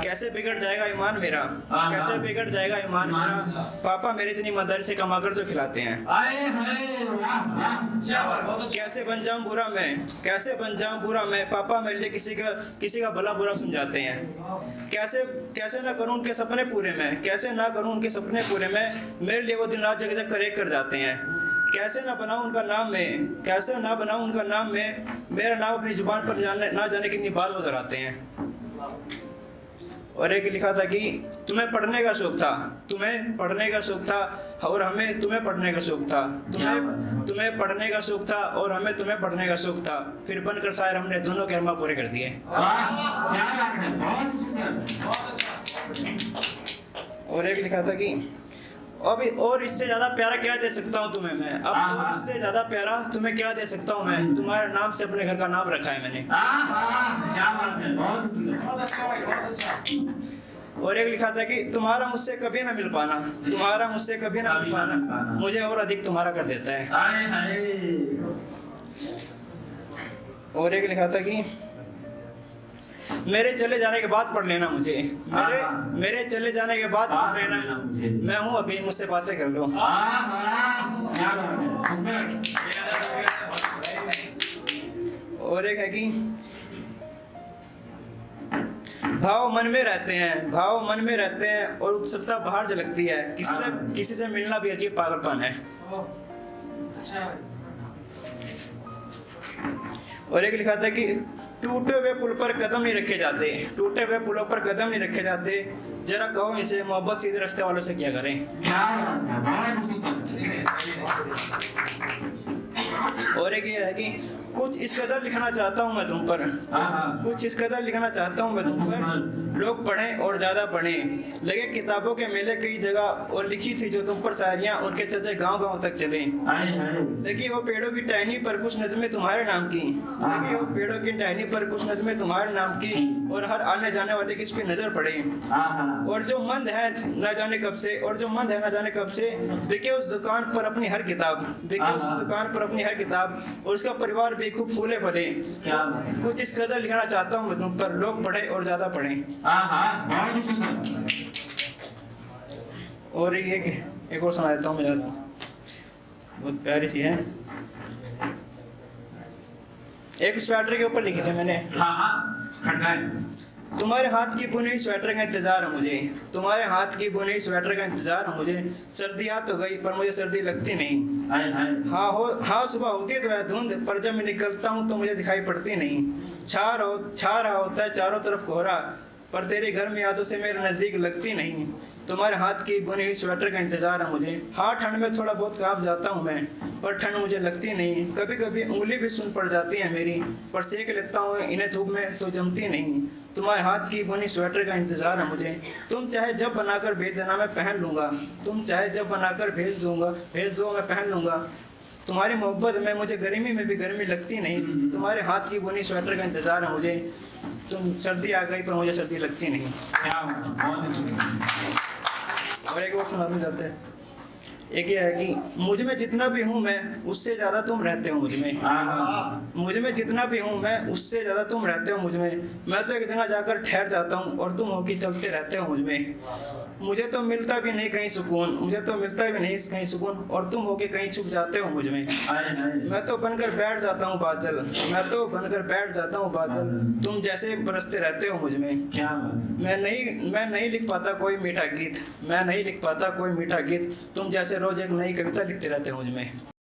कैसे बिगड़ जाएगा ईमान मेरा, कैसे बिगड़ जाएगा ईमान मेरा, पापा मेरे इतनी मदद से कमाकर जो खिलाते हैं। कैसे बन जाऊं बुरा मैं, कैसे बन जाऊं बुरा मैं, पापा मेरे लिए किसी का भला बुरा सुन जाते हैं। कैसे ना करूं उनके सपने पूरे मैं, कैसे ना करूं उनके सपने पूरे मैं, मेरे लिए वो दिन रात जग जग कर एक कर जाते हैं। कैसे ना बनाऊं उनका नाम मैं, कैसे ना बनाऊं उनका नाम मैं, मेरा नाम अपनी जुबान पर ना जाने कितनी बार वो दोहराते हैं। और एक लिखा था कि तुम्हें पढ़ने का शौक था, तुम्हें पढ़ने का शौक था और हमें तुम्हें पढ़ने का शौक था, तुम्हें पढ़ने का शौक था और हमें तुम्हें पढ़ने का शौक था, फिर बनकर शायर हमने दोनों के अरमा पूरे कर दिए। और एक लिखा था कि अभी और इससे ज्यादा प्यारा क्या दे सकता हूँ तुम्हें मैं, अब और इससे ज्यादा प्यारा तुम्हें क्या दे सकता हूँ मैं, तुम्हारे नाम से अपने घर का नाम रखा है मैंने। और एक लिखा था कि तुम्हारा मुझसे कभी ना मिल पाना, तुम्हारा मुझसे कभी ना मिल पाना, मुझे और अधिक तुम्हारा कर देता है। और एक लिखा था कि मेरे चले जाने के बाद पढ़ लेना मुझे, मेरे चले जाने के बाद पढ़ लेना, मैं हूँ अभी मुझसे बातें कर लो। और एक है कि भाव मन में रहते हैं, भाव मन में रहते हैं और उत्सुकता बाहर झलकती है, किसी से मिलना भी अजीब पागलपन है। और एक लिखा था कि टूटे हुए पुल पर कदम नहीं रखे जाते, टूटे हुए पुलों पर कदम नहीं रखे जाते, जरा कहो इसे मोहब्बत सीधे रास्ते वालों से क्या करें। और एक ये है कि कुछ इस कदर लिखना चाहता हूँ मैं तुम पर, कुछ इस कदर लिखना चाहता हूँ मैं तुम पर, लोग पढ़ें और ज़्यादा पढ़ें, लगे किताबों के मेले कई जगह और लिखी थी जो तुम पर शायरियाँ, उनके चर्चे गांव-गांव तक चले। लगी वो पेड़ों की टहनी पर कुछ नज़में तुम्हारे नाम की, लगी वो पेड़ों की टहनी पर कुछ नज़में तुम्हारे नाम की, और हर आने जाने वाले की इस पे नजर पड़े। और जो मंद है न जाने कब से, और जो मंद है न जाने कब से, बिके उस दुकान पर अपनी हर किताब, बिके उस दुकान पर अपनी हर किताब, और उसका परिवार भी खूब फूले फले। कुछ इस कदर लिखना चाहता हूँ मैं तुम पर, लोग पढ़े और ज्यादा पढ़े। और एक और सुना देता हूँ मैं, बहुत प्यारी सी है। एक स्वेटर के ऊपर लिखी थी मैंने, तुम्हारे हाथ की बुनी स्वेटर का इंतजार है मुझे, तुम्हारे हाथ की बुनी स्वेटर का इंतजार है मुझे, सर्दी आ तो गई पर मुझे सर्दी लगती नहीं। हाँ सुबह होती तो है धुंध, पर जब मैं निकलता हूँ तो मुझे दिखाई पड़ती नहीं। छा रहा होता है चारों तरफ कोहरा, पर तेरे घर में यादों से मेरे नज़दीक लगती नहीं। तुम्हारे हाथ की बुनी हुई स्वेटर का इंतजार है मुझे, हाँ ठंड में थोड़ा बहुत कांप जाता हूँ मैं, पर ठंड मुझे लगती नहीं। कभी कभी उंगली भी सुन पड़ जाती है मेरी, पर सेक लेता हूँ इन्हें धूप में तो जमती नहीं। तुम्हारे हाथ की बुनी स्वेटर का इंतजार है मुझे, तुम चाहे जब बनाकर भेज देना मैं पहन लूँगा, तुम चाहे जब बनाकर भेज दो मैं पहन लूँगा। तुम्हारी मोहब्बत में मुझे गर्मी में भी गर्मी लगती नहीं। तुम्हारे हाथ की बुनी स्वेटर का इंतजार है मुझे, तुम सर्दी आ गई पर मुझे सर्दी लगती नहीं। और एक और सुनाते जाते हैं, एक ये है कि मुझ में जितना भी हूँ मैं उससे ज़्यादा तुम रहते हो मुझ में, मुझ में जितना भी हूँ मैं उससे ज़्यादा तुम रहते हो मुझ में। मैं तो एक जगह जाकर ठहर जाता हूँ और तुम होके चलते रहते हो मुझ में। मुझे तो मिलता भी नहीं कहीं सुकून, मुझे तो मिलता भी नहीं कहीं सुकून, और तुम होके कहीं छुप जाते हो मुझ में। मैं तो बनकर बैठ जाता हूँ बादल, मैं तो बनकर बैठ जाता हूँ बादल, तुम जैसे बरसते रहते हो मुझ में। मैं नहीं लिख पाता कोई मीठा गीत, मैं नहीं लिख पाता कोई मीठा गीत, तुम जैसे रोज एक नई कविता लिखते रहते हो मुझ में।